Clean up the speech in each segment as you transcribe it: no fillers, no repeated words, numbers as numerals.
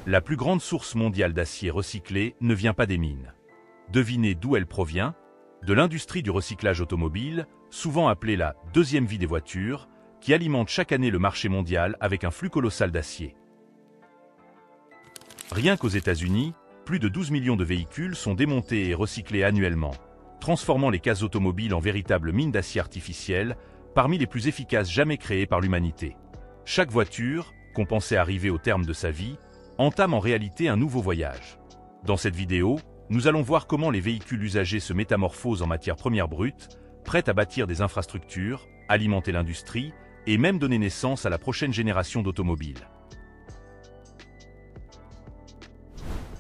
La plus grande source mondiale d'acier recyclé ne vient pas des mines. Devinez d'où elle provient? De l'industrie du recyclage automobile, souvent appelée la deuxième vie des voitures, qui alimente chaque année le marché mondial avec un flux colossal d'acier. Rien qu'aux États-Unis, plus de 12 millions de véhicules sont démontés et recyclés annuellement, transformant les cases automobiles en véritables mines d'acier artificiel, parmi les plus efficaces jamais créées par l'humanité. Chaque voiture, qu'on pensait arriver au terme de sa vie, entame en réalité un nouveau voyage. Dans cette vidéo, nous allons voir comment les véhicules usagés se métamorphosent en matière première brute, prêtes à bâtir des infrastructures, alimenter l'industrie et même donner naissance à la prochaine génération d'automobiles.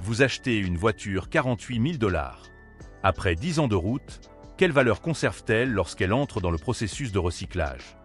Vous achetez une voiture 48 000 $. Après 10 ans de route, quelle valeur conserve-t-elle lorsqu'elle entre dans le processus de recyclage?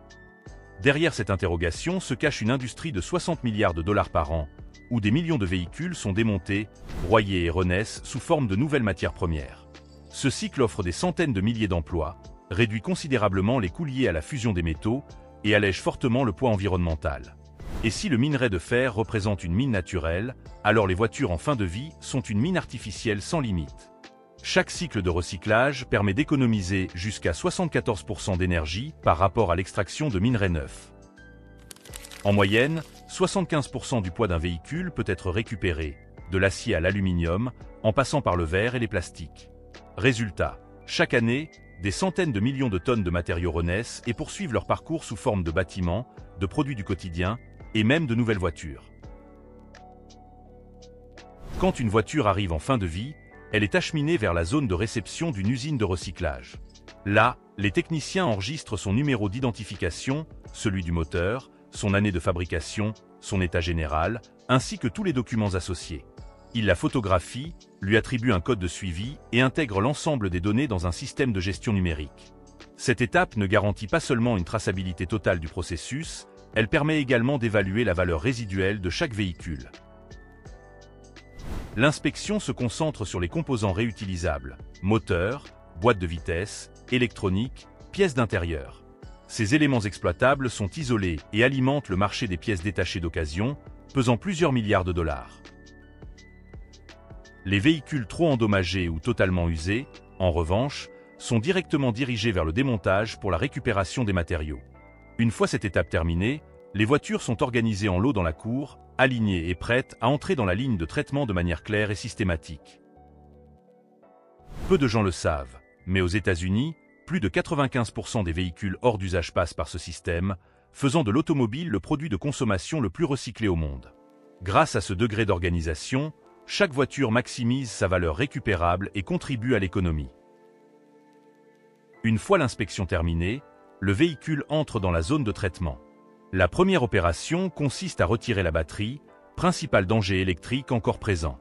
Derrière cette interrogation se cache une industrie de 60 milliards de dollars par an, où des millions de véhicules sont démontés, broyés et renaissent sous forme de nouvelles matières premières. Ce cycle offre des centaines de milliers d'emplois, réduit considérablement les coûts liés à la fusion des métaux et allège fortement le poids environnemental. Et si le minerai de fer représente une mine naturelle, alors les voitures en fin de vie sont une mine artificielle sans limite. Chaque cycle de recyclage permet d'économiser jusqu'à 74% d'énergie par rapport à l'extraction de minerais neufs. En moyenne, 75% du poids d'un véhicule peut être récupéré, de l'acier à l'aluminium, en passant par le verre et les plastiques. Résultat, chaque année, des centaines de millions de tonnes de matériaux renaissent et poursuivent leur parcours sous forme de bâtiments, de produits du quotidien et même de nouvelles voitures. Quand une voiture arrive en fin de vie, elle est acheminée vers la zone de réception d'une usine de recyclage. Là, les techniciens enregistrent son numéro d'identification, celui du moteur, son année de fabrication, son état général, ainsi que tous les documents associés. Ils la photographient, lui attribuent un code de suivi et intègrent l'ensemble des données dans un système de gestion numérique. Cette étape ne garantit pas seulement une traçabilité totale du processus, elle permet également d'évaluer la valeur résiduelle de chaque véhicule. L'inspection se concentre sur les composants réutilisables, moteurs, boîtes de vitesse, électronique, pièces d'intérieur. Ces éléments exploitables sont isolés et alimentent le marché des pièces détachées d'occasion, pesant plusieurs milliards de dollars. Les véhicules trop endommagés ou totalement usés, en revanche, sont directement dirigés vers le démontage pour la récupération des matériaux. Une fois cette étape terminée, les voitures sont organisées en lots dans la cour, alignées et prêtes à entrer dans la ligne de traitement de manière claire et systématique. Peu de gens le savent, mais aux États-Unis, plus de 95% des véhicules hors d'usage passent par ce système, faisant de l'automobile le produit de consommation le plus recyclé au monde. Grâce à ce degré d'organisation, chaque voiture maximise sa valeur récupérable et contribue à l'économie. Une fois l'inspection terminée, le véhicule entre dans la zone de traitement. La première opération consiste à retirer la batterie, principal danger électrique encore présent.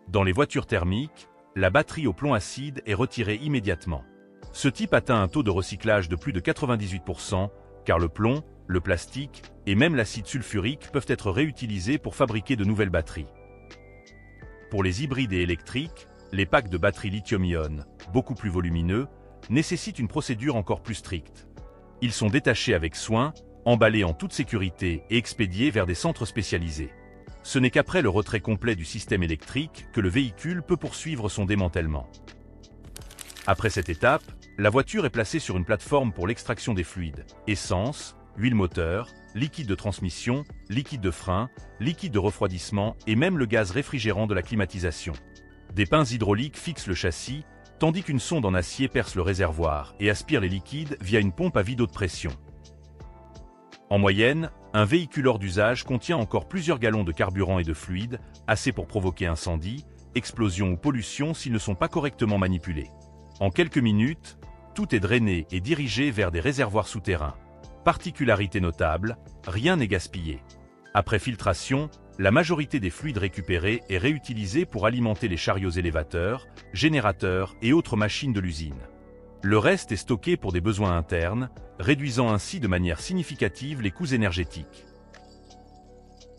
Dans les voitures thermiques, la batterie au plomb acide est retirée immédiatement. Ce type atteint un taux de recyclage de plus de 98%, car le plomb, le plastique et même l'acide sulfurique peuvent être réutilisés pour fabriquer de nouvelles batteries. Pour les hybrides et électriques, les packs de batteries lithium-ion, beaucoup plus volumineux, nécessitent une procédure encore plus stricte. Ils sont détachés avec soin, emballés en toute sécurité et expédiés vers des centres spécialisés. Ce n'est qu'après le retrait complet du système électrique que le véhicule peut poursuivre son démantèlement. Après cette étape, la voiture est placée sur une plateforme pour l'extraction des fluides, essence, huile moteur, liquide de transmission, liquide de frein, liquide de refroidissement et même le gaz réfrigérant de la climatisation. Des pinces hydrauliques fixent le châssis, tandis qu'une sonde en acier perce le réservoir et aspire les liquides via une pompe à vide haute pression. En moyenne, un véhicule hors d'usage contient encore plusieurs gallons de carburant et de fluide, assez pour provoquer incendie, explosion ou pollution s'ils ne sont pas correctement manipulés. En quelques minutes, tout est drainé et dirigé vers des réservoirs souterrains. Particularité notable, rien n'est gaspillé. Après filtration, la majorité des fluides récupérés est réutilisée pour alimenter les chariots élévateurs, générateurs et autres machines de l'usine. Le reste est stocké pour des besoins internes, réduisant ainsi de manière significative les coûts énergétiques.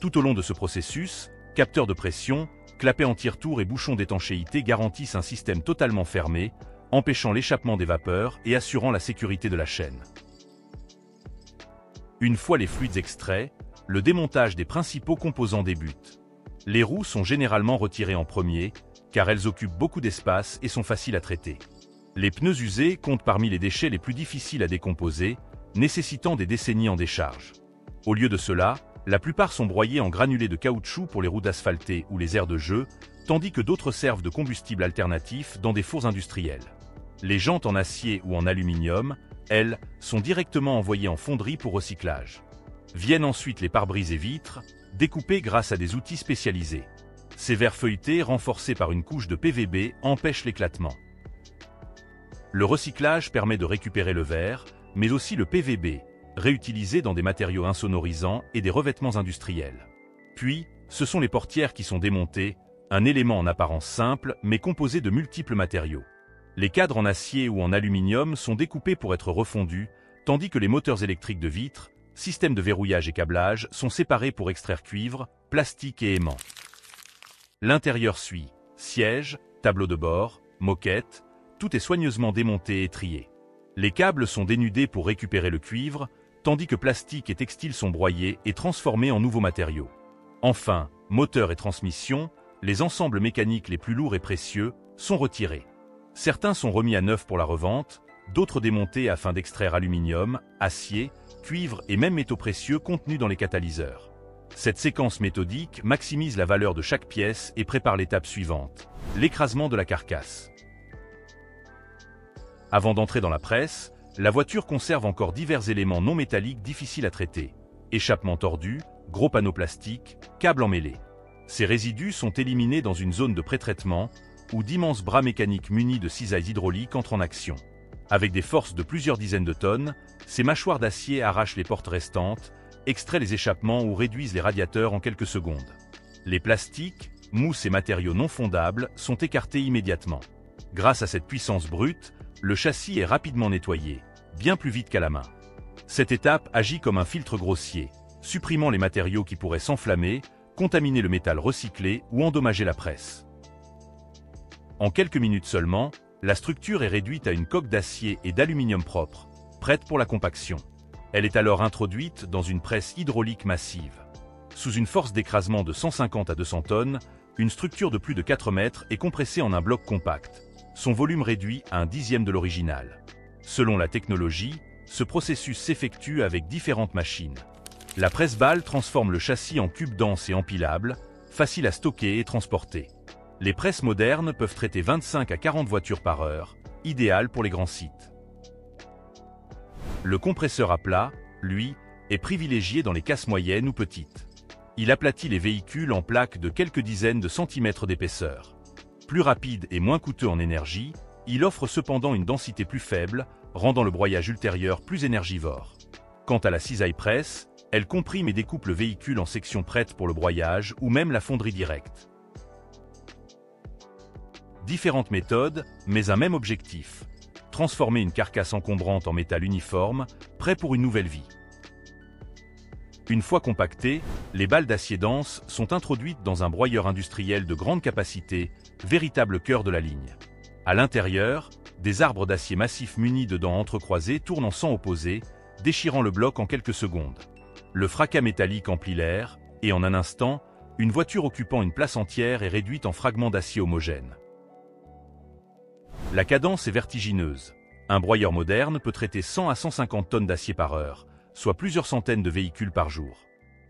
Tout au long de ce processus, capteurs de pression, clapets anti-retour et bouchons d'étanchéité garantissent un système totalement fermé, empêchant l'échappement des vapeurs et assurant la sécurité de la chaîne. Une fois les fluides extraits, le démontage des principaux composants débute. Les roues sont généralement retirées en premier, car elles occupent beaucoup d'espace et sont faciles à traiter. Les pneus usés comptent parmi les déchets les plus difficiles à décomposer, nécessitant des décennies en décharge. Au lieu de cela, la plupart sont broyés en granulés de caoutchouc pour les routes asphaltées ou les aires de jeu, tandis que d'autres servent de combustible alternatif dans des fours industriels. Les jantes en acier ou en aluminium, elles, sont directement envoyées en fonderie pour recyclage. Viennent ensuite les pare-brises et vitres, découpés grâce à des outils spécialisés. Ces verres feuilletés, renforcés par une couche de PVB, empêchent l'éclatement. Le recyclage permet de récupérer le verre, mais aussi le PVB, réutilisé dans des matériaux insonorisants et des revêtements industriels. Puis, ce sont les portières qui sont démontées, un élément en apparence simple, mais composé de multiples matériaux. Les cadres en acier ou en aluminium sont découpés pour être refondus, tandis que les moteurs électriques de vitres, systèmes de verrouillage et câblage sont séparés pour extraire cuivre, plastique et aimant. L'intérieur suit. Siège, tableau de bord, moquette, tout est soigneusement démonté et trié. Les câbles sont dénudés pour récupérer le cuivre, tandis que plastique et textile sont broyés et transformés en nouveaux matériaux. Enfin, moteur et transmission, les ensembles mécaniques les plus lourds et précieux, sont retirés. Certains sont remis à neuf pour la revente, d'autres démontés afin d'extraire aluminium, acier, cuivre et même métaux précieux contenus dans les catalyseurs. Cette séquence méthodique maximise la valeur de chaque pièce et prépare l'étape suivante, l'écrasement de la carcasse. Avant d'entrer dans la presse, la voiture conserve encore divers éléments non métalliques difficiles à traiter. Échappements tordus, gros panneaux plastiques, câbles emmêlés. Ces résidus sont éliminés dans une zone de pré-traitement, où d'immenses bras mécaniques munis de cisailles hydrauliques entrent en action. Avec des forces de plusieurs dizaines de tonnes, ces mâchoires d'acier arrachent les portes restantes, extraient les échappements ou réduisent les radiateurs en quelques secondes. Les plastiques, mousses et matériaux non fondables sont écartés immédiatement. Grâce à cette puissance brute, le châssis est rapidement nettoyé, bien plus vite qu'à la main. Cette étape agit comme un filtre grossier, supprimant les matériaux qui pourraient s'enflammer, contaminer le métal recyclé ou endommager la presse. En quelques minutes seulement, la structure est réduite à une coque d'acier et d'aluminium propre, prête pour la compaction. Elle est alors introduite dans une presse hydraulique massive. Sous une force d'écrasement de 150 à 200 tonnes, une structure de plus de 4 mètres est compressée en un bloc compact, son volume réduit à un dixième de l'original. Selon la technologie, ce processus s'effectue avec différentes machines. La presse-balle transforme le châssis en cubes denses et empilables, faciles à stocker et transporter. Les presses modernes peuvent traiter 25 à 40 voitures par heure, idéal pour les grands sites. Le compresseur à plat, lui, est privilégié dans les casses moyennes ou petites. Il aplatit les véhicules en plaques de quelques dizaines de centimètres d'épaisseur. Plus rapide et moins coûteux en énergie, il offre cependant une densité plus faible, rendant le broyage ultérieur plus énergivore. Quant à la cisaille presse, elle comprime et découpe le véhicule en sections prêtes pour le broyage ou même la fonderie directe. Différentes méthodes, mais un même objectif. Transformer une carcasse encombrante en métal uniforme, prêt pour une nouvelle vie. Une fois compactées, les balles d'acier dense sont introduites dans un broyeur industriel de grande capacité, véritable cœur de la ligne. À l'intérieur, des arbres d'acier massif munis de dents entrecroisées tournent en sens opposé, déchirant le bloc en quelques secondes. Le fracas métallique emplit l'air, et en un instant, une voiture occupant une place entière est réduite en fragments d'acier homogènes. La cadence est vertigineuse. Un broyeur moderne peut traiter 100 à 150 tonnes d'acier par heure, soit plusieurs centaines de véhicules par jour.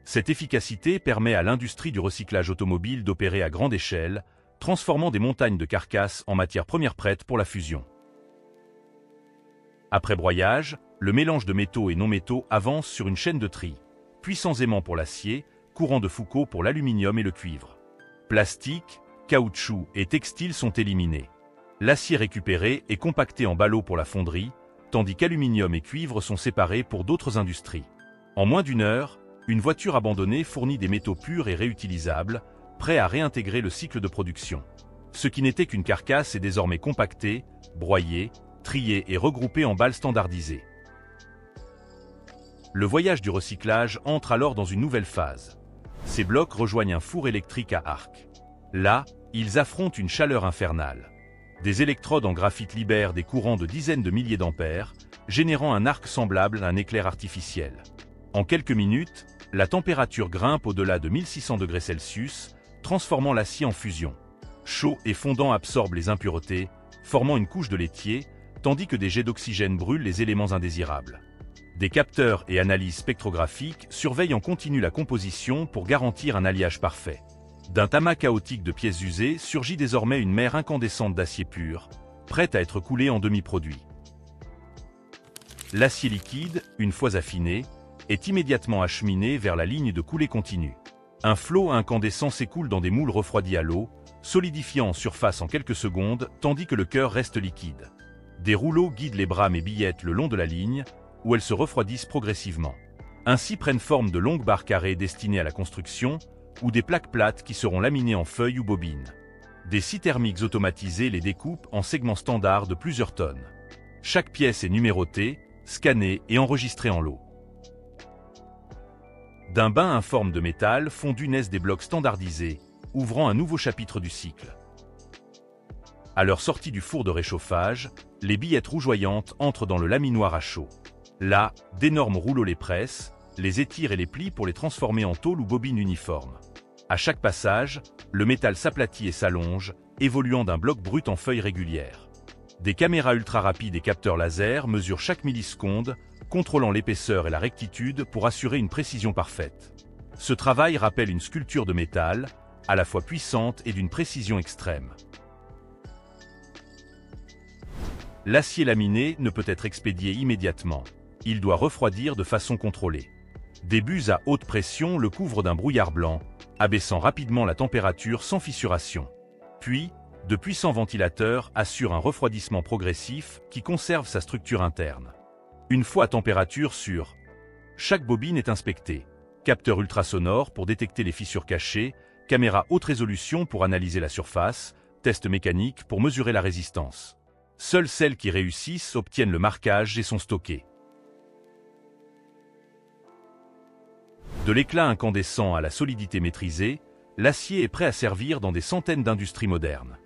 Cette efficacité permet à l'industrie du recyclage automobile d'opérer à grande échelle, transformant des montagnes de carcasses en matières premières prêtes pour la fusion. Après broyage, le mélange de métaux et non-métaux avance sur une chaîne de tri. Puissants aimants pour l'acier, courant de Foucault pour l'aluminium et le cuivre. Plastique, caoutchouc et textile sont éliminés. L'acier récupéré est compacté en ballots pour la fonderie, tandis qu'aluminium et cuivre sont séparés pour d'autres industries. En moins d'une heure, une voiture abandonnée fournit des métaux purs et réutilisables, prêts à réintégrer le cycle de production. Ce qui n'était qu'une carcasse est désormais compacté, broyé, trié et regroupé en balles standardisées. Le voyage du recyclage entre alors dans une nouvelle phase. Ces blocs rejoignent un four électrique à arc. Là, ils affrontent une chaleur infernale. Des électrodes en graphite libèrent des courants de dizaines de milliers d'ampères, générant un arc semblable à un éclair artificiel. En quelques minutes, la température grimpe au-delà de 1600 degrés Celsius, transformant l'acier en fusion. Chaud et fondant absorbent les impuretés, formant une couche de laitier, tandis que des jets d'oxygène brûlent les éléments indésirables. Des capteurs et analyses spectrographiques surveillent en continu la composition pour garantir un alliage parfait. D'un tamas chaotique de pièces usées surgit désormais une mer incandescente d'acier pur, prête à être coulée en demi-produit. L'acier liquide, une fois affiné, est immédiatement acheminé vers la ligne de coulée continue. Un flot incandescent s'écoule dans des moules refroidis à l'eau, solidifiant en surface en quelques secondes, tandis que le cœur reste liquide. Des rouleaux guident les brames et billettes le long de la ligne, où elles se refroidissent progressivement. Ainsi prennent forme de longues barres carrées destinées à la construction, ou des plaques plates qui seront laminées en feuilles ou bobines. Des scies thermiques automatisés les découpent en segments standards de plusieurs tonnes. Chaque pièce est numérotée, scannée et enregistrée en lot. D'un bain informe de métal fondu naissent des blocs standardisés, ouvrant un nouveau chapitre du cycle. À leur sortie du four de réchauffage, les billettes rougeoyantes entrent dans le laminoir à chaud. Là, d'énormes rouleaux les pressent, les étirent et les plient pour les transformer en tôle ou bobines uniformes. À chaque passage, le métal s'aplatit et s'allonge, évoluant d'un bloc brut en feuilles régulières. Des caméras ultra rapides et capteurs laser mesurent chaque milliseconde, contrôlant l'épaisseur et la rectitude pour assurer une précision parfaite. Ce travail rappelle une sculpture de métal, à la fois puissante et d'une précision extrême. L'acier laminé ne peut être expédié immédiatement. Il doit refroidir de façon contrôlée. Des buses à haute pression le couvrent d'un brouillard blanc, abaissant rapidement la température sans fissuration. Puis, de puissants ventilateurs assurent un refroidissement progressif qui conserve sa structure interne. Une fois à température sûre, chaque bobine est inspectée. Capteur ultrasonore pour détecter les fissures cachées, caméra haute résolution pour analyser la surface, test mécanique pour mesurer la résistance. Seules celles qui réussissent obtiennent le marquage et sont stockées. De l'éclat incandescent à la solidité maîtrisée, l'acier est prêt à servir dans des centaines d'industries modernes.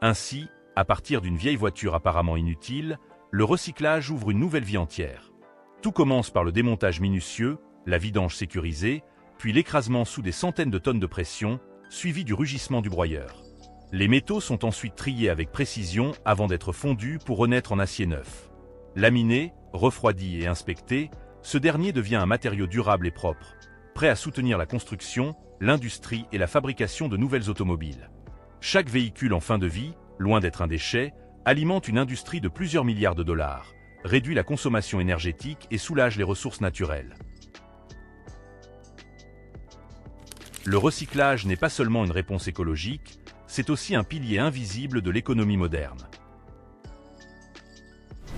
Ainsi, à partir d'une vieille voiture apparemment inutile, le recyclage ouvre une nouvelle vie entière. Tout commence par le démontage minutieux, la vidange sécurisée, puis l'écrasement sous des centaines de tonnes de pression, suivi du rugissement du broyeur. Les métaux sont ensuite triés avec précision avant d'être fondus pour renaître en acier neuf. Laminé, refroidi et inspecté, ce dernier devient un matériau durable et propre, prêt à soutenir la construction, l'industrie et la fabrication de nouvelles automobiles. Chaque véhicule en fin de vie, loin d'être un déchet, alimente une industrie de plusieurs milliards de dollars, réduit la consommation énergétique et soulage les ressources naturelles. Le recyclage n'est pas seulement une réponse écologique, c'est aussi un pilier invisible de l'économie moderne.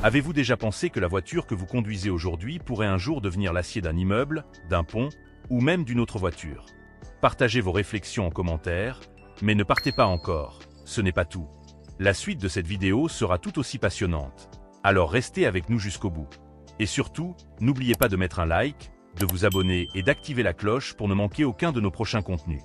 Avez-vous déjà pensé que la voiture que vous conduisez aujourd'hui pourrait un jour devenir l'acier d'un immeuble, d'un pont, ou même d'une autre voiture? Partagez vos réflexions en commentaire, mais ne partez pas encore, ce n'est pas tout. La suite de cette vidéo sera tout aussi passionnante. Alors restez avec nous jusqu'au bout. Et surtout, n'oubliez pas de mettre un like, de vous abonner et d'activer la cloche pour ne manquer aucun de nos prochains contenus.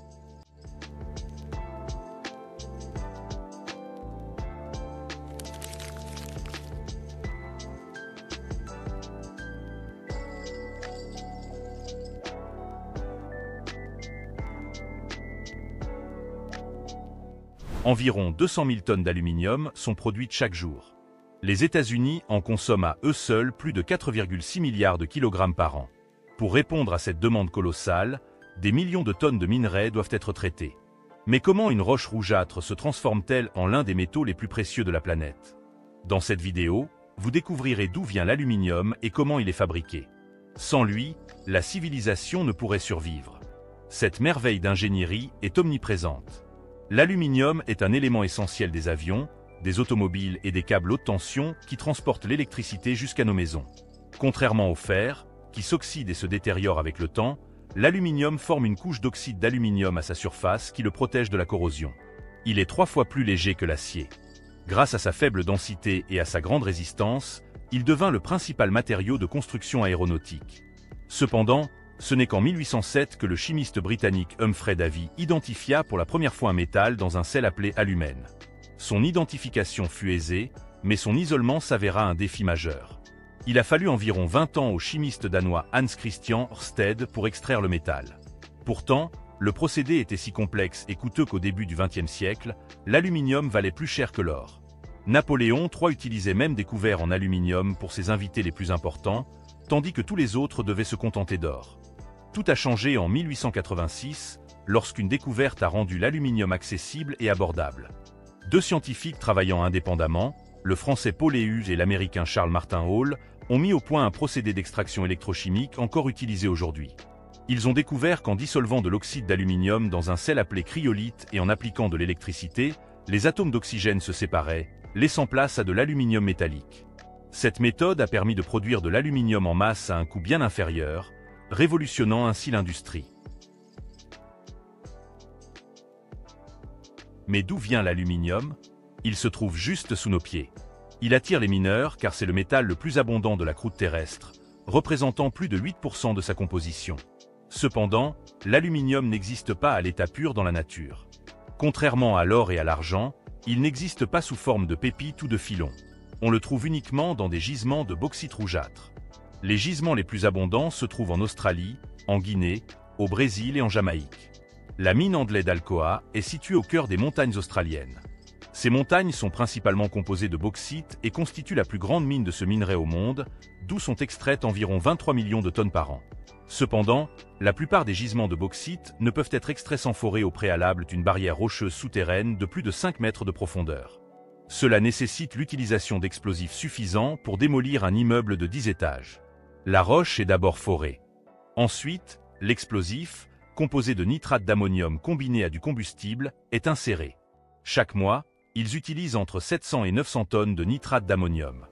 Environ 200 000 tonnes d'aluminium sont produites chaque jour. Les États-Unis en consomment à eux seuls plus de 4,6 milliards de kilogrammes par an. Pour répondre à cette demande colossale, des millions de tonnes de minerais doivent être traitées. Mais comment une roche rougeâtre se transforme-t-elle en l'un des métaux les plus précieux de la planète? Dans cette vidéo, vous découvrirez d'où vient l'aluminium et comment il est fabriqué. Sans lui, la civilisation ne pourrait survivre. Cette merveille d'ingénierie est omniprésente. L'aluminium est un élément essentiel des avions, des automobiles et des câbles haute tension qui transportent l'électricité jusqu'à nos maisons. Contrairement au fer, qui s'oxyde et se détériore avec le temps, l'aluminium forme une couche d'oxyde d'aluminium à sa surface qui le protège de la corrosion. Il est 3 fois plus léger que l'acier. Grâce à sa faible densité et à sa grande résistance, il devint le principal matériau de construction aéronautique. Cependant, ce n'est qu'en 1807 que le chimiste britannique Humphrey Davy identifia pour la première fois un métal dans un sel appelé alumène. Son identification fut aisée, mais son isolement s'avéra un défi majeur. Il a fallu environ 20 ans au chimiste danois Hans Christian Ørsted pour extraire le métal. Pourtant, Le procédé était si complexe et coûteux qu'au début du XXe siècle, l'aluminium valait plus cher que l'or. Napoléon III utilisait même des couverts en aluminium pour ses invités les plus importants, tandis que tous les autres devaient se contenter d'or. Tout a changé en 1886, lorsqu'une découverte a rendu l'aluminium accessible et abordable. Deux scientifiques travaillant indépendamment, le français Paul Éluge et l'américain Charles Martin Hall, ont mis au point un procédé d'extraction électrochimique encore utilisé aujourd'hui. Ils ont découvert qu'en dissolvant de l'oxyde d'aluminium dans un sel appelé cryolite et en appliquant de l'électricité, les atomes d'oxygène se séparaient, laissant place à de l'aluminium métallique. Cette méthode a permis de produire de l'aluminium en masse à un coût bien inférieur, révolutionnant ainsi l'industrie. Mais d'où vient l'aluminium? Il se trouve juste sous nos pieds. Il attire les mineurs car c'est le métal le plus abondant de la croûte terrestre, représentant plus de 8% de sa composition. Cependant, l'aluminium n'existe pas à l'état pur dans la nature. Contrairement à l'or et à l'argent, il n'existe pas sous forme de pépites ou de filons. On le trouve uniquement dans des gisements de bauxite rougeâtre. Les gisements les plus abondants se trouvent en Australie, en Guinée, au Brésil et en Jamaïque. La mine Andley d'Alcoa est située au cœur des montagnes australiennes. Ces montagnes sont principalement composées de bauxite et constituent la plus grande mine de ce minerai au monde, d'où sont extraites environ 23 millions de tonnes par an. Cependant, la plupart des gisements de bauxite ne peuvent être extraits sans forer au préalable d'une barrière rocheuse souterraine de plus de 5 mètres de profondeur. Cela nécessite l'utilisation d'explosifs suffisants pour démolir un immeuble de 10 étages. La roche est d'abord forée. Ensuite, l'explosif, composé de nitrate d'ammonium combiné à du combustible, est inséré. Chaque mois, ils utilisent entre 700 et 900 tonnes de nitrate d'ammonium.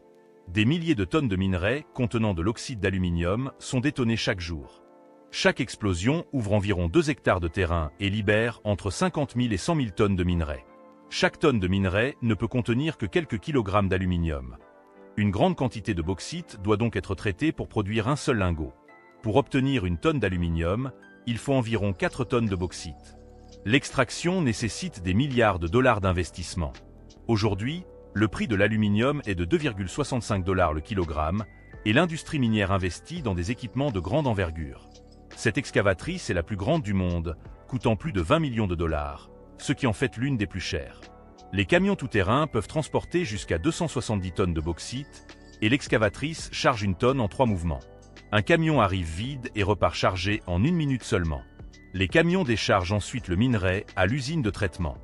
Des milliers de tonnes de minerais contenant de l'oxyde d'aluminium sont détonnées chaque jour. Chaque explosion ouvre environ 2 hectares de terrain et libère entre 50 000 et 100 000 tonnes de minerais. Chaque tonne de minerai ne peut contenir que quelques kilogrammes d'aluminium. Une grande quantité de bauxite doit donc être traitée pour produire un seul lingot. Pour obtenir une tonne d'aluminium, il faut environ 4 tonnes de bauxite. L'extraction nécessite des milliards de dollars d'investissement. Aujourd'hui, le prix de l'aluminium est de 2,65 $ le kilogramme et l'industrie minière investit dans des équipements de grande envergure. Cette excavatrice est la plus grande du monde, coûtant plus de 20 millions de dollars, ce qui en fait l'une des plus chères. Les camions tout-terrain peuvent transporter jusqu'à 270 tonnes de bauxite et l'excavatrice charge une tonne en 3 mouvements. Un camion arrive vide et repart chargé en 1 minute seulement. Les camions déchargent ensuite le minerai à l'usine de traitement.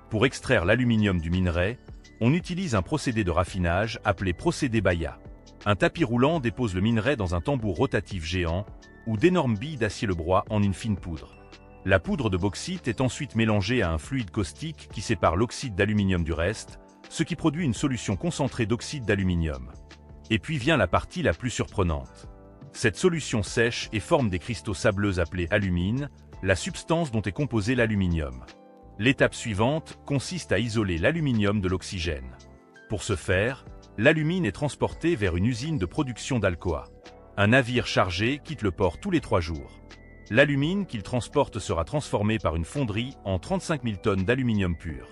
Pour extraire l'aluminium du minerai, on utilise un procédé de raffinage appelé procédé Baya. Un tapis roulant dépose le minerai dans un tambour rotatif géant où d'énormes billes d'acier le broient en une fine poudre. La poudre de bauxite est ensuite mélangée à un fluide caustique qui sépare l'oxyde d'aluminium du reste, ce qui produit une solution concentrée d'oxyde d'aluminium. Et puis vient la partie la plus surprenante. Cette solution sèche et forme des cristaux sableux appelés alumine, la substance dont est composé l'aluminium. L'étape suivante consiste à isoler l'aluminium de l'oxygène. Pour ce faire, l'alumine est transportée vers une usine de production d'Alcoa. Un navire chargé quitte le port tous les 3 jours. L'alumine qu'il transporte sera transformée par une fonderie en 35 000 tonnes d'aluminium pur.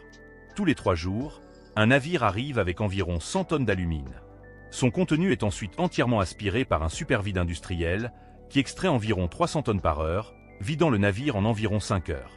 Tous les 3 jours, un navire arrive avec environ 100 tonnes d'alumine. Son contenu est ensuite entièrement aspiré par un supervide industriel qui extrait environ 300 tonnes par heure, vidant le navire en environ 5 heures.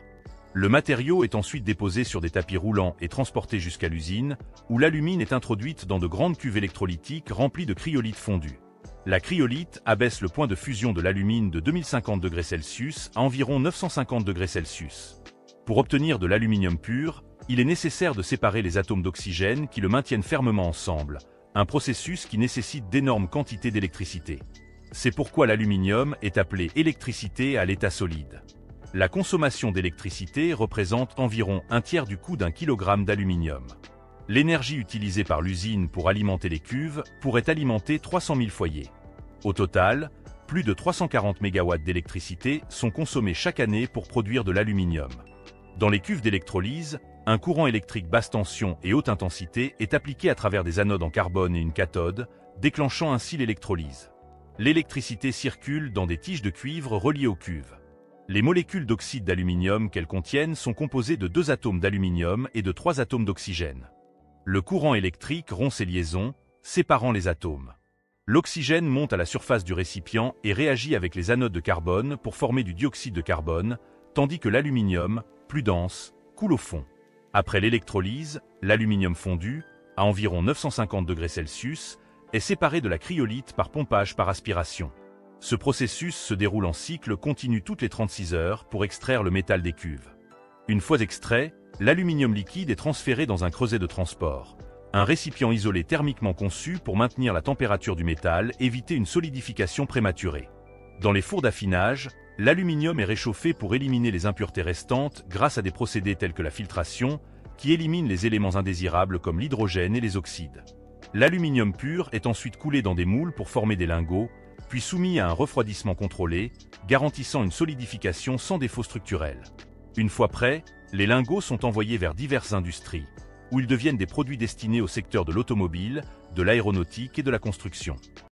Le matériau est ensuite déposé sur des tapis roulants et transporté jusqu'à l'usine, où l'alumine est introduite dans de grandes cuves électrolytiques remplies de cryolite fondu. La cryolite abaisse le point de fusion de l'alumine de 2050 degrés Celsius à environ 950 degrés Celsius. Pour obtenir de l'aluminium pur, il est nécessaire de séparer les atomes d'oxygène qui le maintiennent fermement ensemble, un processus qui nécessite d'énormes quantités d'électricité. C'est pourquoi l'aluminium est appelé électricité à l'état solide. La consommation d'électricité représente environ un tiers du coût d'un kilogramme d'aluminium. L'énergie utilisée par l'usine pour alimenter les cuves pourrait alimenter 300 000 foyers. Au total, plus de 340 MW d'électricité sont consommés chaque année pour produire de l'aluminium. Dans les cuves d'électrolyse, un courant électrique basse tension et haute intensité est appliqué à travers des anodes en carbone et une cathode, déclenchant ainsi l'électrolyse. L'électricité circule dans des tiges de cuivre reliées aux cuves. Les molécules d'oxyde d'aluminium qu'elles contiennent sont composées de 2 atomes d'aluminium et de 3 atomes d'oxygène. Le courant électrique rompt ces liaisons, séparant les atomes. L'oxygène monte à la surface du récipient et réagit avec les anodes de carbone pour former du dioxyde de carbone, tandis que l'aluminium, plus dense, coule au fond. Après l'électrolyse, l'aluminium fondu, à environ 950 degrés Celsius, est séparé de la cryolite par pompage par aspiration. Ce processus se déroule en cycle continu toutes les 36 heures pour extraire le métal des cuves. Une fois extrait, l'aluminium liquide est transféré dans un creuset de transport, un récipient isolé thermiquement conçu pour maintenir la température du métal et éviter une solidification prématurée. Dans les fours d'affinage, l'aluminium est réchauffé pour éliminer les impuretés restantes grâce à des procédés tels que la filtration, qui éliminent les éléments indésirables comme l'hydrogène et les oxydes. L'aluminium pur est ensuite coulé dans des moules pour former des lingots, puis soumis à un refroidissement contrôlé, garantissant une solidification sans défaut structurel. Une fois prêts, les lingots sont envoyés vers diverses industries, où ils deviennent des produits destinés au secteur de l'automobile, de l'aéronautique et de la construction.